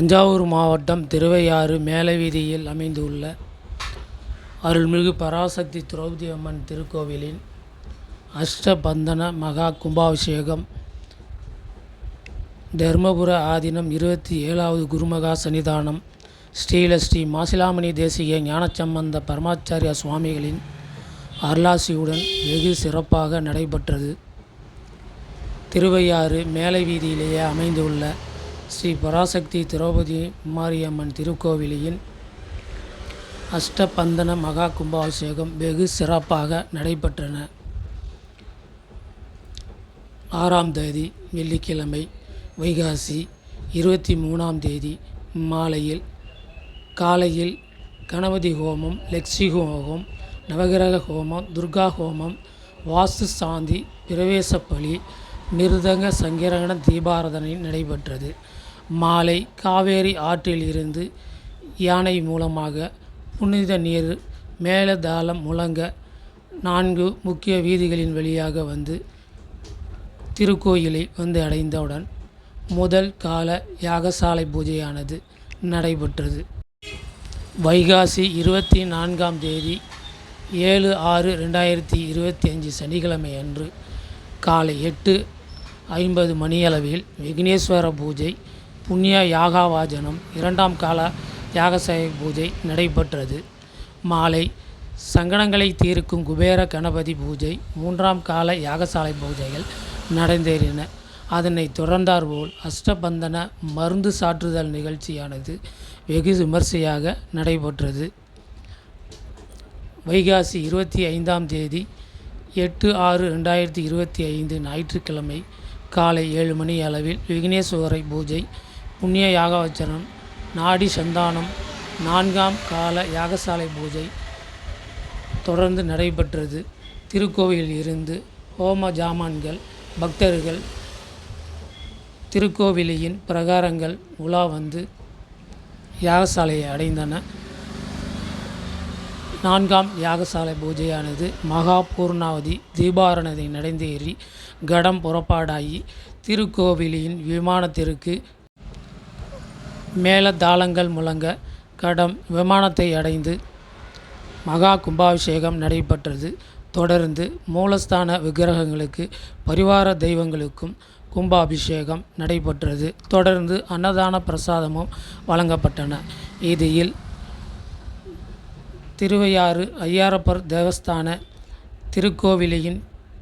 தஞ்சாவூர் மாவட்டம் திருவையாறு மேலவீதியில் அமைந்துள்ள அருள்மிகு பராசக்தி திரௌபதி அம்மன் திருக்கோவிலின் அஷ்டபந்தன மகா கும்பாபிஷேகம் தர்மபுர ஆதீனம் 27வது குருமகா சன்னிதானம் ஸ்ரீ மாசிலாமணி தேசிக ஞானசம்பந்த பரமாச்சாரியா சுவாமிகளின் அருளாசியுடன் வெகு சிறப்பாக நடைபெற்றது. திருவையாறு மேலவீதியிலேயே அமைந்துள்ள ஸ்ரீ பராசக்தி திரௌபதி மாரியம்மன் திருக்கோவிலின் அஷ்டபந்தன மகா கும்பாபிஷேகம் வெகு சிறப்பாக நடைபெற்றன. 6ஆம் தேதி வெள்ளிக்கிழமை வைகாசி 23ஆம் தேதி காலையில் கணபதி ஹோமம், லக்ஷ்மி ஹோமம், நவகிரக ஹோமம், துர்கா ஹோமம், வாஸ்து சாந்தி, பிரவேச பலி, மிருதங்க சங்கீரண தீபாராதனை நடைபெற்றது. மாலை காவேரி ஆற்றில் இருந்து யானை மூலமாக புனித நீர் மேலதாளம் முழங்க 4 முக்கிய வீதிகளின் வழியாக வந்து திருக்கோயிலை வந்து அடைந்தவுடன் முதல் கால யாகசாலை பூஜையானது நடைபெற்றது. வைகாசி 24ஆம் தேதி 7/6/2025 சனிக்கிழமை அன்று காலை 8:50 மணியளவில் விக்னேஸ்வர பூஜை, புண்ணிய யாகாவாஜனம், 2ஆம் கால யாகசாலை பூஜை நடைபெற்றது. மாலை சங்கடங்களை தீர்க்கும் குபேர கணபதி பூஜை, 3ஆம் கால யாகசாலை பூஜைகள் நடந்தேறின. அதனைத் தொடர்ந்தாற்போல் அஷ்டபந்தன மருந்து சாற்றுதல் நிகழ்ச்சியானது வெகு விமர்சையாக நடைபெற்றது. வைகாசி 25ஆம் தேதி 8/6/2025 ஞாயிற்றுக்கிழமை காலை 7 மணி அளவில் விக்னேஸ்வரை பூஜை, புண்ணிய யாகவச்சனம், நாடி சந்தானம், 4ஆம் கால யாகசாலை பூஜை தொடர்ந்து நடைபெற்றது. திருக்கோவிலில் இருந்து ஹோம ஜாமான்கள் பக்தர்கள் திருக்கோவிலின் பிரகாரங்கள் உலா வந்து யாகசாலையை அடைந்தன. 4ஆம் யாகசாலை பூஜையானது மகா பூர்ணாவதி தீபாராதனை நடந்தேறி கடம் புறப்பாடாகி திருக்கோவிலின் விமானத்திற்கு மேலதாளங்கள் முழங்க கடம் விமானத்தை அடைந்து மகா கும்பாபிஷேகம் நடைபெற்றது. தொடர்ந்து மூலஸ்தான விக்கிரகங்களுக்கு பரிவார தெய்வங்களுக்கும் கும்பாபிஷேகம் நடைபெற்றது. தொடர்ந்து அன்னதான பிரசாதமும் வழங்கப்பட்டன. இதில் திருவையாறு ஐயாரப்பர் தேவஸ்தான திருக்கோவிலின்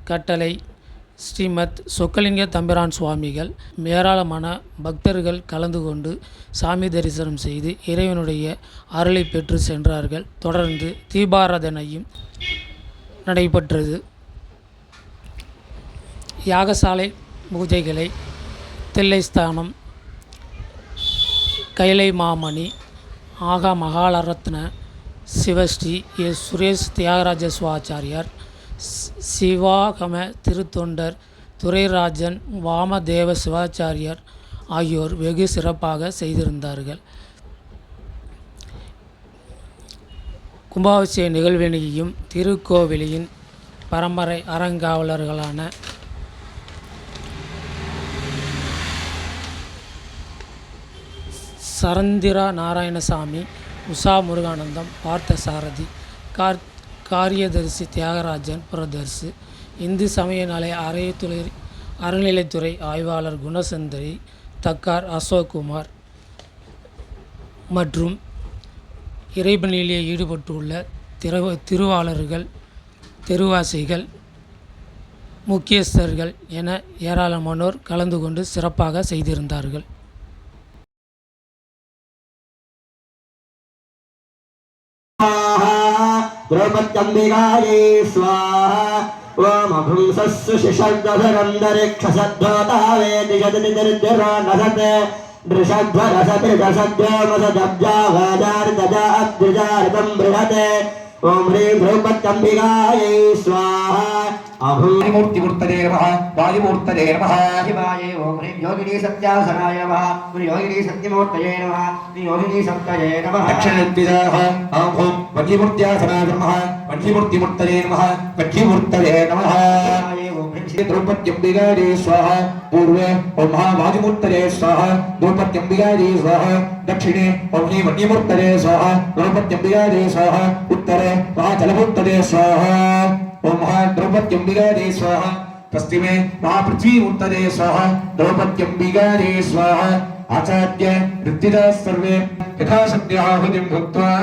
கட்டளை ஸ்ரீமத் சொக்கலிங்க தம்பிரான் சுவாமிகள் ஏராளமான பக்தர்கள் கலந்து கொண்டு சாமி தரிசனம் செய்து இறைவனுடைய அருளை பெற்று சென்றார்கள். தொடர்ந்து தீபாராதனையும் நடைபெற்றது. யாகசாலை பூஜைகளை தில்லைஸ்தானம், கைலை மாமணி, ஆகா மகாலரத்ன, சிவஸ்ரீ எஸ். சுரேஷ் தியாகராஜ சுவாச்சாரியார், சிவாகம திருத்தொண்டர் துரைராஜன், வாமதேவ சிவாச்சாரியார் ஆகியோர் வெகு சிறப்பாக செய்திருந்தார்கள். கும்பாபிஷேக நிகழ்வினையும் திருக்கோவிலின் பரம்பரை அறங்காவலர்களான சரந்திரா நாராயணசாமி, உஷா முருகானந்தம், பார்த்தசாரதி, காரியதர்சி தியாகராஜன் பிரதர்சு, இந்து சமய நல அறநிலைத்துறை ஆய்வாளர் குணசுந்தரி, தக்கார் அசோக்குமார் மற்றும் இறைபணியிலே ஈடுபட்டுள்ள திருவாளர்கள், தெருவாசிகள், முக்கியஸ்தர்கள் என ஏராளமானோர் கலந்து கொண்டு சிறப்பாக செய்திருந்தார்கள். द्रौपद्यम्बिकायै स्वाहा ओम अभ्रंसस्सु शिषद्वधरं दरिक्षसद्धोतावेदिशदनिर्जरो नसते दृषध्वरसतिर्जसद्योमसदब्जा वाजारितजा अद्विजारितं बृहते ॐ ह्रीं द्रौपद्यम्बिकायै स्वाहा अभूं मूर्तिमूर्तये नमः वायुमूर्तये नमः शिवाय ॐ ह्रीं योगिनी सत्यासनाय नमः श्री योगिनी सत्यमूर्तये नमः श्री योगिनी सत्तये नमः दक्षिणद्विजाः ॐ ॐ वज्रमूर्त्यासनाय नमः वज्रमूर्तिमूर्तये नमः वज्रमूर्तये नमः द्रौपद्यम्बिकायै स्वाहा पूर्वे ॐ महावायुमूर्तये स्वाहा द्रौपद्यम्बिकायै स्वाहा दक्षिणे ॐ ह्रीं वज्रमूर्तये स्वाहा द्रौपद्यम्बिकायै स्वाहा उत्तरे महाजलमूर्तये स्वाहा ॐ महाद्रौपद्यम्बिकायै स्वाहा पश्चिमे महापृथ्वीमूर्तये स्वाहा द्रौपद्यम्बिकायै स्वाहा आचार्य ऋत्विजाः सर्वे यथाशक्त्या आहुतिं भुक्त्वा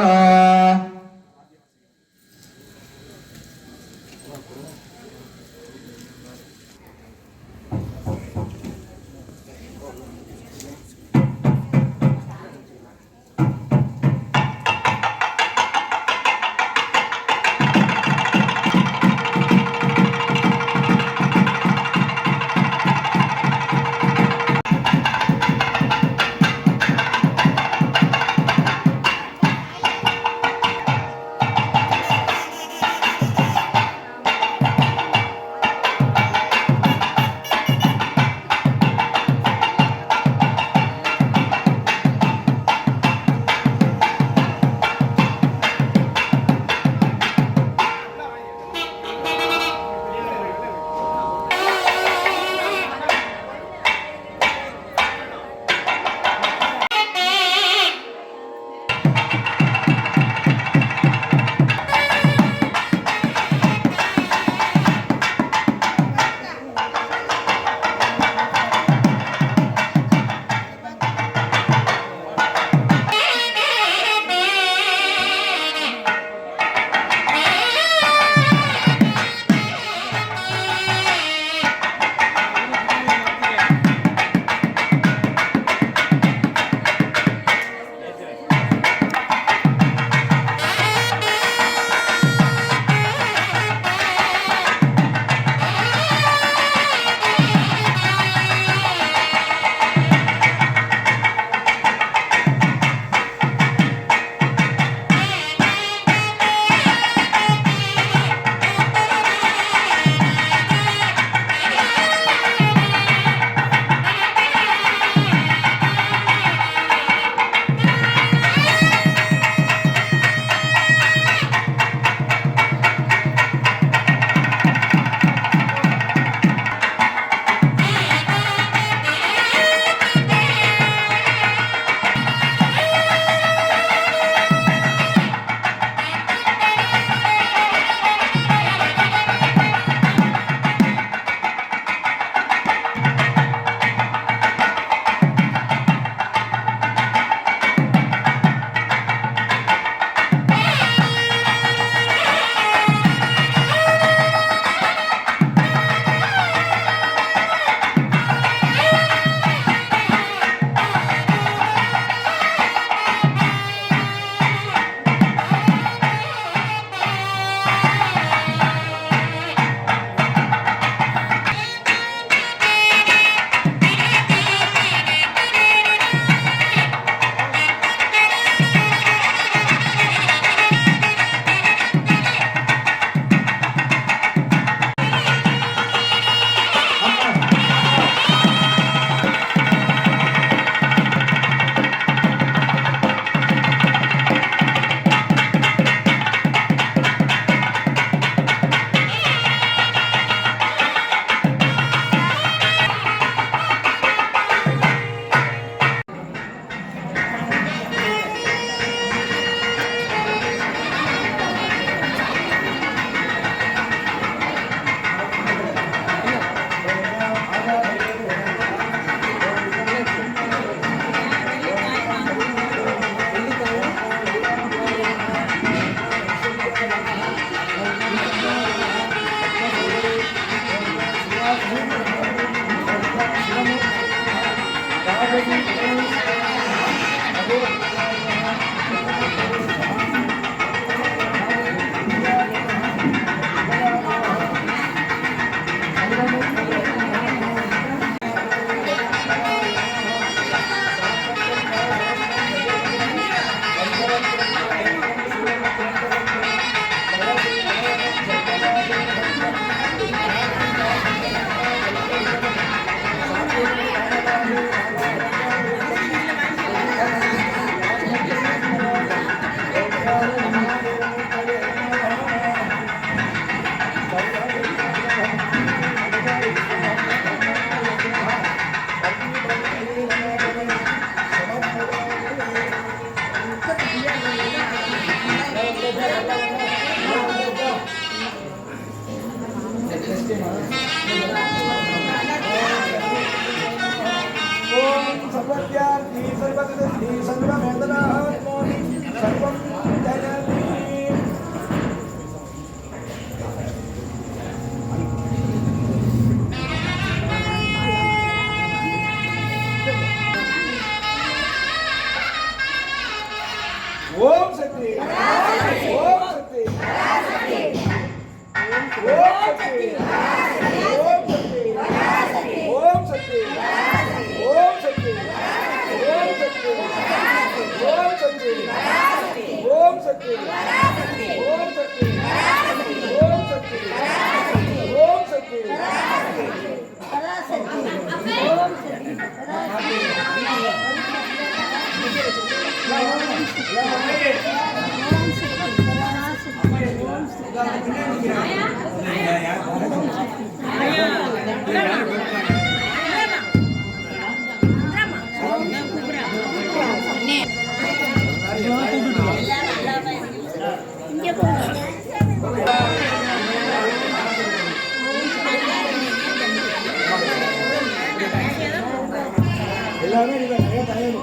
எல்லாமே நிறைய தயார்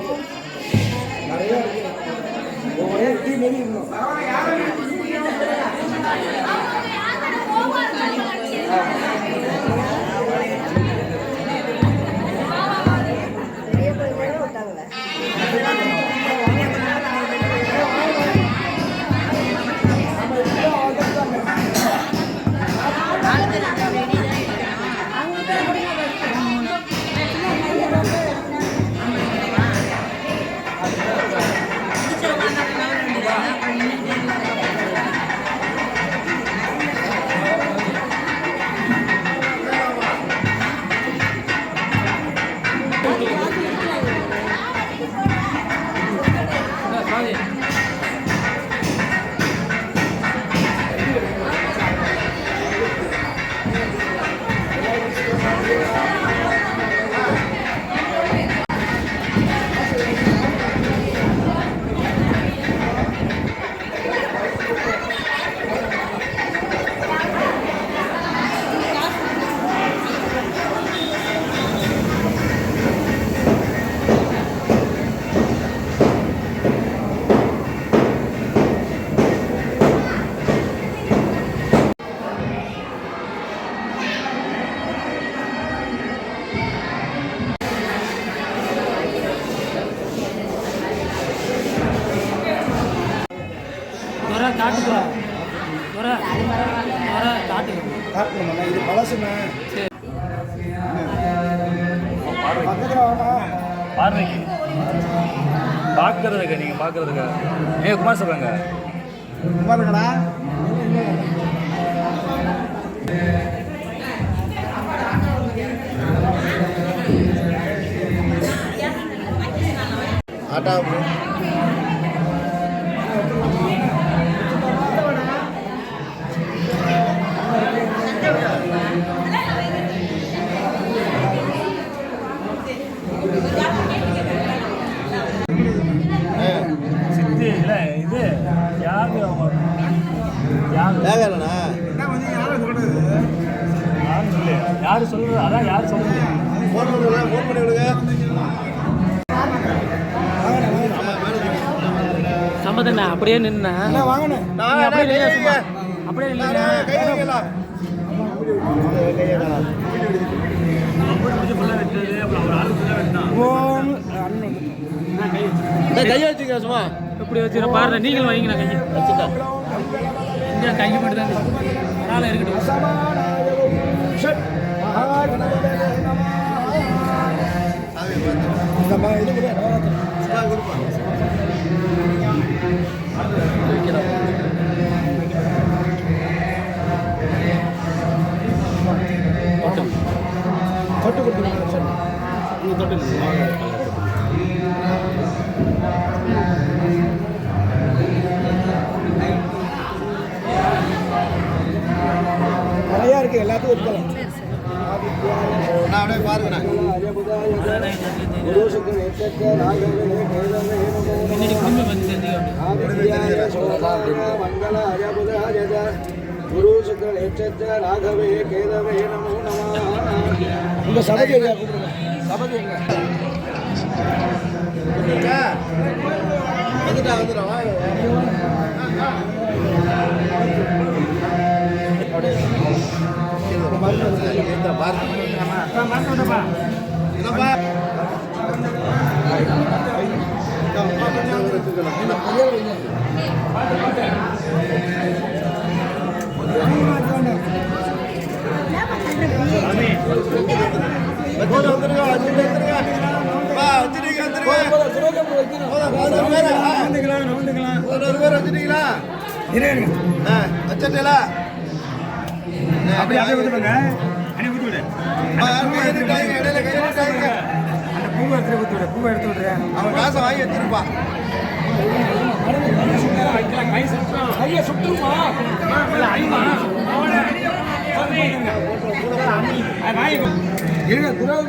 நிறைய இருக்கு ஒரே டீ மாரி இருக்கணும் காட்டுக்குறா வர வர காட்டுக்கு காட்டணும்ண்ணா இது பழசுண்ணா சரி பக்கத்தில் வாமா பார்வைக்கு பார்க்கறதுக்கு நீங்கள் பார்க்கறதுக்கு குமார் சொல்கிறாங்க குமாருங்கண்ணா ஆட்டா சித்தி இல்லை இது யாரு யாரு வேகலண்ணா யாரும் சொல்லு யாரு சொல்றது அதான் யார் சொல்றது ஃபோன் பண்ணுங்க ஃபோன் பண்ணி விடுங்க சம்மதண்ணா அப்படியே நின்னா வாங்கண்ணே அப்படியே நில்லுங்க சும்மா. அப்படியே நில்லுங்க. கை வச்சுக்க சும்மா இப்படி வச்சுக்கிற பாருங்க நீங்களும் வைங்க கையை வச்சுக்கா இங்கே கை மட்டும் தான் அதனால் இருக்கட்டும் தொட்டு கொடுத்துருங்க தொட்டு நிறையா இருக்குது எல்லாத்துக்கும் இருக்கலாம் அப்படியே பாருங்கண்ணா முன்னாடி குடும்பம் வந்து தெரிஞ்சுக்க குரு சுக்கர நட்சத்திர ராகவே கேதவே நமோ நம உங்க சபதி எங்க சபதி எங்க வந்துட்டோம் பாருங்க வச்சிட்டல அப்படியே ஊற்றி விடுங்க அண்ணே ஊற்றி விடு இடையில கையிட்டாங்க அந்த பூவை எடுத்து ஊற்றி விடு பூவை எடுத்து விடுறேன் அவன் காசை வாங்கி எடுத்துருப்பா ஐயா சுட்டுமா ஐயா இருங்க குரல்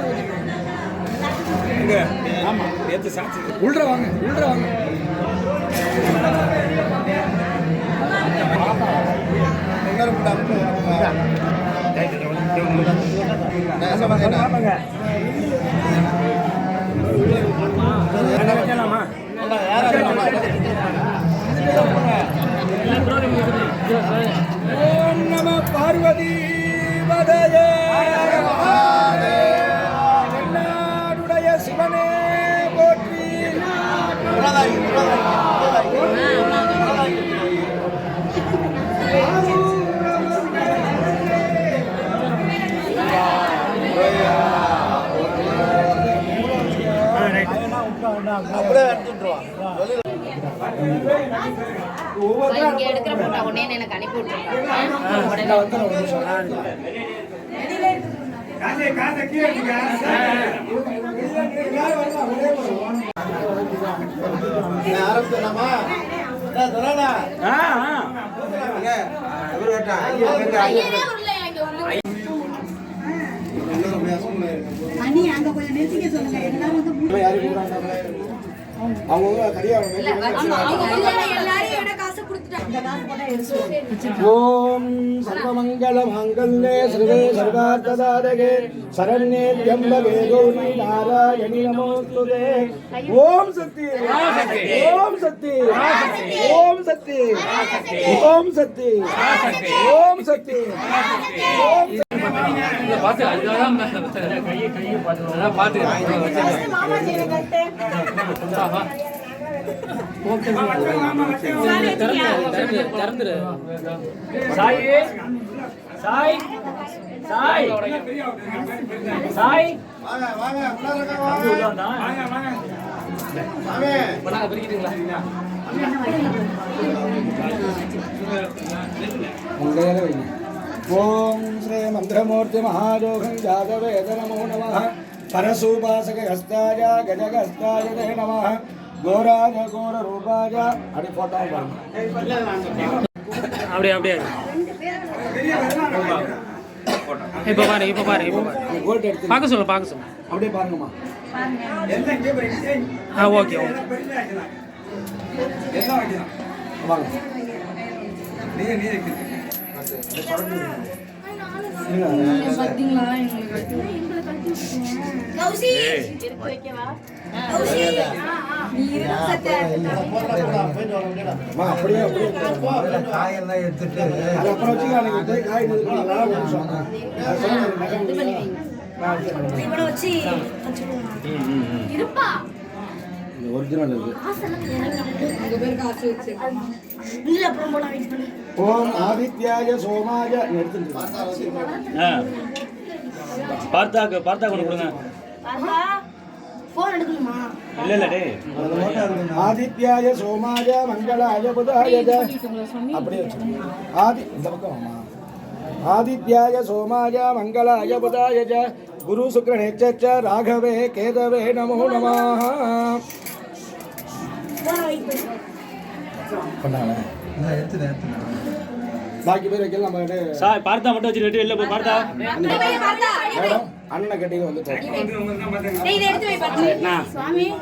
ஆமா எடுத்து சாட்சி உள்ள வாங்க வைக்கலாமா ஓம் நம பார்வதி பதயே என்னாடுடைய சிவனே போற்றி அப்படியே எடுத்துட்டுருவான் இங்க எடுக்கிற போட்டோ உடனே எனக்கு அனுப்பி விட்டுருக்காங்க ஆரம்பிச்சலாமா அண்ணி அங்க கொஞ்சம் நிறுத்திக்க சொல்லுங்க எல்லாம் வந்து அவங்க கரியா ஓம் சர்வமங்கல மாங்கல்யே சர்வே சர்வார்த்தசாதகே சரண்யே த்ர்யம்பகே கௌரி நாராயணி நமோஸ்துதே ஓம் சக்தி ஓம் சக்தி ஓம் சக்தி ஓம் சக்தி ஓம் சக்தி ஓம் பார்த்து அதுதான் கையை பார்த்து பார்த்து திறந்துரு சாய் சாய் சாய் சாய் வாங்க வாங்க உள்ள வாங்க வாங்க பிரிக்கிறீங்களா ஓம் ஸ்ரீ மந்திரமூர்த்தி மகாஜோகம் ஜாதவேத நமோ நமः பரசூபாசக ஹஸ்தாய கஜகஸ்தாய தே நமः கோராஜ கோர ரூபாய அப்படி போட்டோ அப்படியே அப்படியே இப்போ பாரு இப்போ பாரு இப்போ பாரு கோல்ட் எடுத்து பார்க்க சொல்லு அப்படியே பாருங்கம்மா ஆ ஓகே ஓகே வாங்க பாத்தீங்களா கௌசி எடுத்து வைக்கவா கௌசி நீ இரு சத்தே அப்படியே காயெல்லாம் எடுத்துட்டு அது அப்புறம் வச்சுக்கலாம் காய் இவனை வச்சு இருப்பா ஒரிஜினல் இருக்கு அங்க பேர் காசு வச்சு இல்ல அப்புறம் போலாம் வெயிட் பண்ணு ஓம் ஆதித்யாய சோமாய எடுத்துட்டு பார்த்தா கொண்டு கொடுங்க பாப்பா போன் எடுக்கணுமா இல்ல இல்ல டேய் ஆதித்யாய சோமாய மங்களாய புதாய அப்படியே ஆதி இந்த பக்கம் ஆமா ஆதித்யாய சோமாய மங்களாய புதாய குரு சுக்ரநேச்ச ராகவே கேதவே நமோ நமः போன் வெயிட் பண்ணு பாக்கி பேர் வைக்கலாம் நம்ம சாய் பார்த்தா மட்டும் வச்சிட்டு இல்ல போய் பார்த்தா மேடம் அண்ணன் கட்டிங்க வந்துட்டேன் டேய் இத எடுத்து வை பாத்து சுவாமி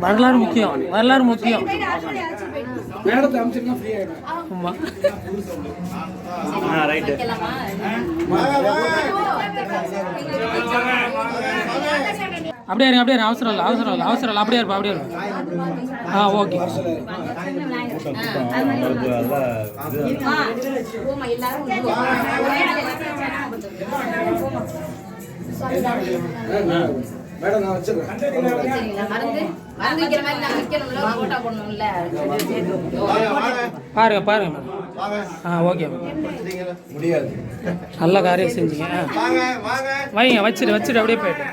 வரலாறு முக்கியம் மேடத்தை அனுப்பிச்சிருந்தா ஃப்ரீ ஆயிடும் ஆமா ரைட் அப்படியே இருங்க அவசரம் இல்லை அப்படியே இருப்பா ஆ ஓகே மேடம் நான் வச்சிருக்கேன் பாருங்க ஆ ஓகே முடியாது நல்ல காரியம் செஞ்சீங்க வைங்க வச்சுட்டு அப்படியே போயிட்டு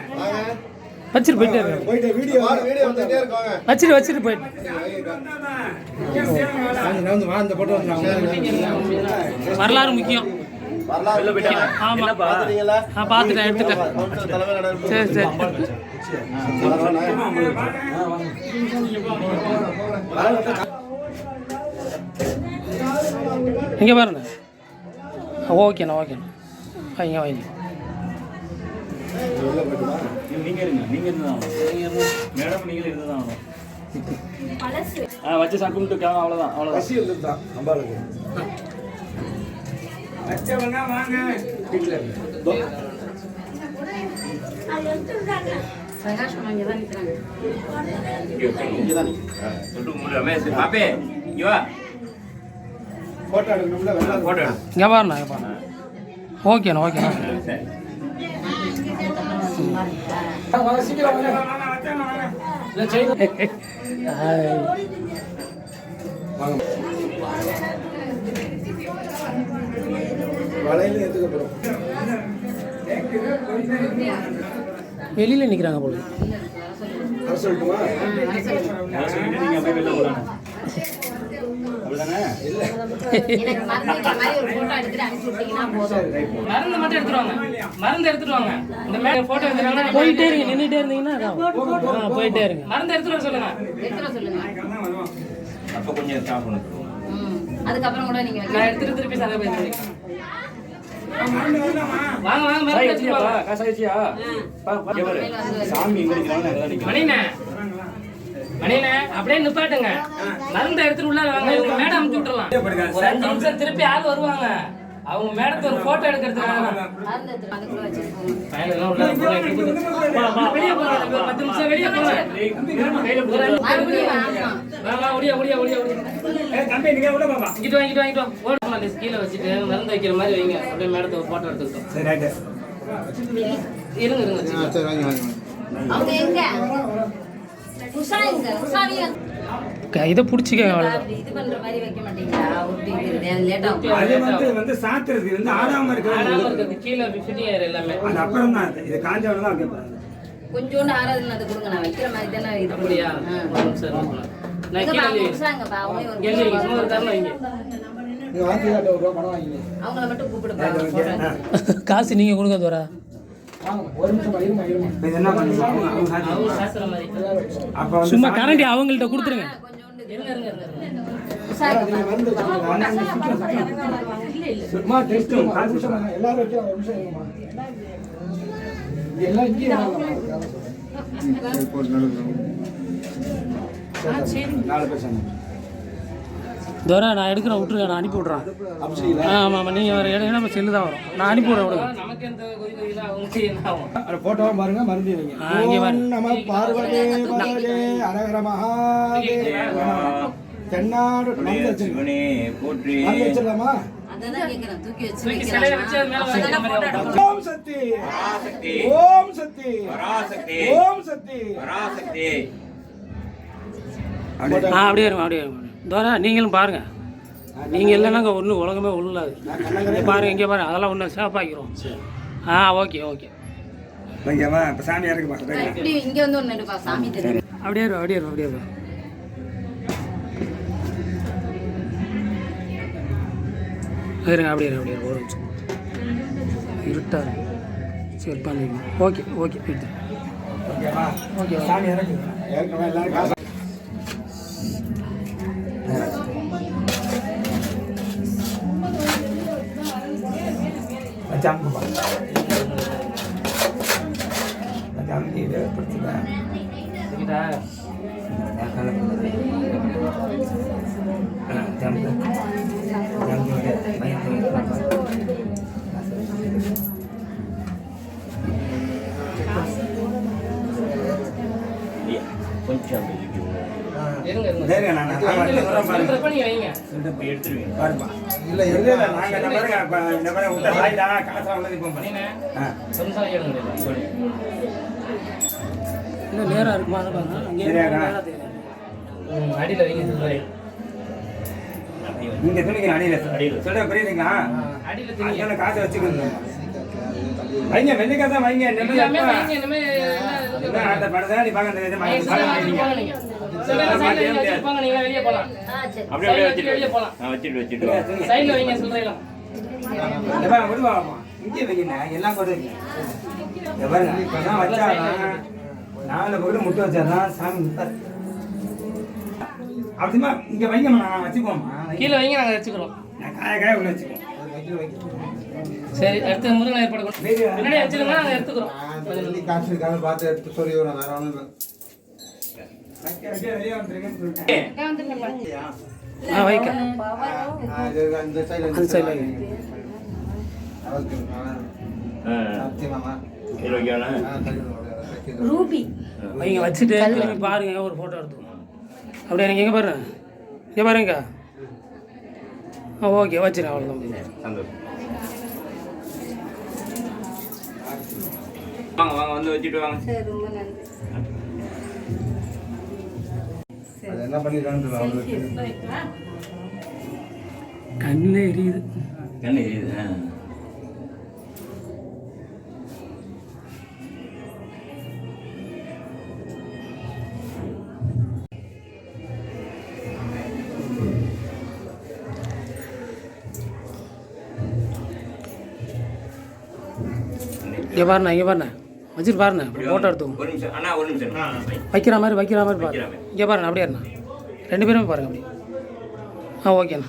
வச்சுட்டு போயிட்டே இருங்க. போயிட்டு வீடியோ வச்சுட்டு போயிட்டு வா இந்த போட்டோ வரலாறு முக்கியம். ஆமா பார்த்துட்டேன் எடுத்துட்டேன். சரி சரி இங்கே பாருங்க. ஓகேண்ணா ஓகேண்ணா வைங்க வைங்க. நீங்க இருங்க, நீங்க இருந்துதான் மேடம், நீங்களே இருந்துதான் வச்சு சக்கும்ட்டு கிளம்ப. அவ்வளோதான் அவ்வளோதான். பசி வந்துட்டான் அம்பாளுக்கு. அச்சவனா வாங்க வீட்டில் சகாஷம் அங்கே தான் நிற்கிறாங்க. ஃபோட்டோ எடுக்கணும்ல வெள்ளை இங்கே பாருண்ணா இங்கே பாருண்ணா. ஓகேண்ணா ஓகேண்ணா. சீக்கிரம் வளையல எடுத்துக்க வெளியில் நிற்கிறாங்க போல. வர சொல்லட்டுமா? நீங்க அப்படியே வெளில போறாங்க. அப்படிதானே? எனக்கு மருந்து மாதிரி ஒரு போட்டோ எடுத்துட்டு அனுப்பிச்சு விட்டீங்கன்னா போதும். மருந்து மட்டும் எடுத்துருவாங்க. மருந்து எடுத்துட்டு வாங்க. இந்த மேடம் போட்டோ எடுத்துறாங்க. போயிட்டே இருங்க, நின்றுட்டே இருந்தீங்கன்னா போயிட்டே இருங்க. மருந்து எடுத்துட்டு சொல்லுங்க. எடுத்துட சொல்லுங்க. அப்போ கொஞ்சம் ஸ்டாப் பண்ணுங்க. அதுக்கப்புறம் கூட நீங்க நான் எடுத்துட்டு திருப்பி சண்டை போயிருக்கேன். வாங்க வாங்க மருந்து எடுத்துட்டு வாங்க. காசாயிச்சியா? சாமி எங்க நிக்கிறாங்க அங்க நிக்கிறாங்க. மணிண்ணே மணிண்ணே அப்படியே நிப்பாட்டுங்க. மருந்து எடுத்துட்டு உள்ள வாங்க. இவங்க மேடம் அனுப்பிச்சு விட்டுறலாம். ஒரு 5 நிமிஷம் திருப்பி ஆள் வருவாங்க. அவங்க மேடத்தை ஒரு போட்டோ எடுக்கிறதுக்காக மருந்து எடுத்துட்டு அதுக்குள்ள வச்சிருக்கோம். ஃபைனலா உள்ள வெளிய போங்க. ஒரு 10 நிமிஷம் வெளிய போங்க. மறுபடியும் ஆமா. வாங்க ஓடியா ஓடியா ஓடியா ஓடியா. தம்பி நீங்க உள்ள பாப்பா. இங்கிட்டு வாங்கிட்டு ஓடுமா லிஸ்ட் கீழே வச்சுட்டு மருந்து வைக்கிற மாதிரி வைங்க. அப்படியே மேடத்தை ஒரு போட்டோ எடுத்துக்கிட்டோம். சரி ரைட். இருங்க இருங்க. சரி வாங்கி வாங்கி. அவங்க எங்க? உஷா எங்க? உஷாவியா இதை பிடிச்சிக்க இது பண்ற மாதிரி வைக்க மாட்டீங்களா? ஒட்டி லேட் ஆகும். அது வந்து சாத்துறது வந்து ஆடாம இருக்கிறது கீழே ஃபிட்டிங் ஏர் எல்லாமே. அது அப்புறம் தான் இது காஞ்சவன தான் வைக்க. கொஞ்சோண்டு ஆறாதுன்னு அது கொடுங்க. நான் வைக்கிற மாதிரி தானே இது அப்படியா? ஒரு நிமிஷம் இருங்க. நான் கீழே உஷாங்கப்பா. அவங்களே எங்க ஒரு இன்னொரு தரல வைங்க. நீங்க வாங்கிட்டு ஒரு ரூபா பணம் வாங்கிங்க. அவங்கள மட்டும் கூப்பிடுப்பா. காசு நீங்க கொடுங்க தோரா. ஒரு நிமிஷம் இருமா. இது என்ன பண்ணுங்க? அவங்க சாஸ்திர மாதிரி. அப்ப சும்மா கரண்டி அவங்கள்ட்ட கொடுத்துருங்க. கொஞ்சோண்டு இருங்க இருங்க இருங்க. சும்மா டெஸ்ட் எல்லாரும் வைக்கலாம். ஒரு நிமிஷம் இருமா. எல்லாம் இங்கே நாலு பேர் சொன்னாங்க. தோரா நான் எடுக்கிறேன் விட்டுருங்க. நான் அனுப்பி விட்றேன். ஆமாம் ஆமாம் நீங்கள் வேறு இடம் நம்ம செல்லு தான் வரும். நான் அனுப்பி விட்றேன் விடுங்க. நமக்கு எந்த கொதிக்கலாம் அவங்க என்ன ஆகும். அந்த போட்டோவும் பாருங்க மருந்து வைங்க. இங்கே பாருங்க. நம பார்வதே பதே அரஹர மகாதேவ தென்னாடு மருந்து வச்சிருக்கோம். போற்றி மருந்து வச்சிடலாமா? அதான் கேக்குறேன். தூக்கி வச்சு தூக்கி சிலையை வச்சு அது மேலே வைக்கிற மாதிரி ஆகும். ஓம் சக்தி ஓம் சக்தி பராசக்தி ஓம் சக்தி பராசக்தி. அப்படியே இருங்க அப்படியே இருங்க. தோரா நீங்களும் பாருங்க. நீங்கள் இல்லைன்னாங்க ஒன்றும் உலகமே உள்ளாது. பாருங்க இங்கே பாருங்க. அதெல்லாம் ஒன்றும் சேஃபாகிக்கிறோம். Okay okay. ஓகேவா? இப்போ சாமி இறக்கு பாருங்க. இப்படி இங்க வந்து ஒண்ணு எடுப்பா. சாமி தெரியும். அப்படியே இருக்கும் அப்படியே இருக்கும் அப்படியே இருக்கும். இருங்க அப்படியே இருங்க அப்படியே ஒரு நிமிஷம். இருட்டா சரி பண்ணிங்க. ஓகே ஓகே எடுத்து ஓகேவா? ஓகே சாமி இறக்கு. ஏற்கனவே எல்லாரும் காசு ஜாம்பா ஜாம்பி ஏற்படுத்திட்டா ஜாம்பு ஜாம்பியோட கொஞ்சம் இருங்க இருங்க. சரிங்க நான் ஃபில்டர் பண்ணி வைங்க. எடுத்துருவீங்க. பாருப்பா இல்ல இல்ல நாங்க இந்த மாதிரி இந்த மாதிரி விட்ட வாய்டா காசா உள்ளது இப்போ பண்ணி சொந்தம் கேளுங்க. இன்னும் நேராக இருக்குமா? அடியில் வைங்க. நீங்க துணிக்கு அடியில அடியில. சொல்ற புரியுதுங்களா? அடியில் திணிங்க. காசை வச்சுக்கணும் வைங்க வெள்ளிக்காய் தான் வைங்க எல்லாமே வைங்க. இனிமே எல்லாம் இதான் அடுத்த படத்தை நீ பார்க்க இந்த ஐயா, சில்லறை வாங்கிட்டு போங்க நீங்க. சில்லறை சைடுல நீங்க வச்சுட்டு போங்க, நீங்க வெளியே போலாம். அப்படியே அப்படியே சைடுல வெளியே போலாம். வச்சுட்டு வா. சைடுல வைங்க சில்லறைலாம். விடுவாமா இங்கே வைக்கணும் எல்லாம் போட்டு வைக்கணும். இங்க பாருங்க இப்பதான் வச்சாதான் 4 பக்கத்து முட்டை வச்சாதான் சாமி முட்டாது. அப்படிமா இங்க வைங்கம்மா நான் வச்சுக்கோமா. கீழே வைங்க, நாங்க வச்சுக்கிறோம். நான் காய உள்ள வச்சுக்கோம். சரி, அடுத்து முருகன் ஏற்பாடு பண்ணுங்க. முன்னாடி வச்சிருங்க, நாங்க எடுத்துக்கிறோம். பார்த்து எடுத்து சொல்லி வரோம் வேற ஒன்றும் இல்லை. வெளியே வந்துருங்கன்னு சொல்லிட்டேன். வைக்க. அந்த சைடில் அந்த சைடுல வைங்க. கீழே வைக்கணும். ரூபி வைங்க, வச்சுட்டு திரும்பி பாருங்க, ஒரு ஃபோட்டோ எடுத்துக்கணும். அப்படியே எனக்கு எங்கே பாருங்க, இங்கே பாருங்க. ஓகே, வச்சுருங்க, அவ்வளோதான். சந்தோஷம். வாங்க வாங்க வந்து வச்சுட்டு வாங்க. சரி, ரொம்ப நன்றி. அது என்ன பண்ணிருக்கான்னு அவங்களுக்கு கண்ணில் எரியுது. கண்ணு எரியுது. இங்கே பாருண்ணா, இங்கே பாருண்ணா, வச்சுட்டு பாருண்ணா, ஃபோட்டோ எடுத்துக்கோங்க. ஒரு நிமிஷம் அண்ணா, ஒரு நிமிஷம். வைக்கிற மாதிரி பாருங்க. இங்கே பாருண்ணா, அப்படியே இருந்தா 2 பேருமே பாருங்க அப்படி. ஓகேண்ணா.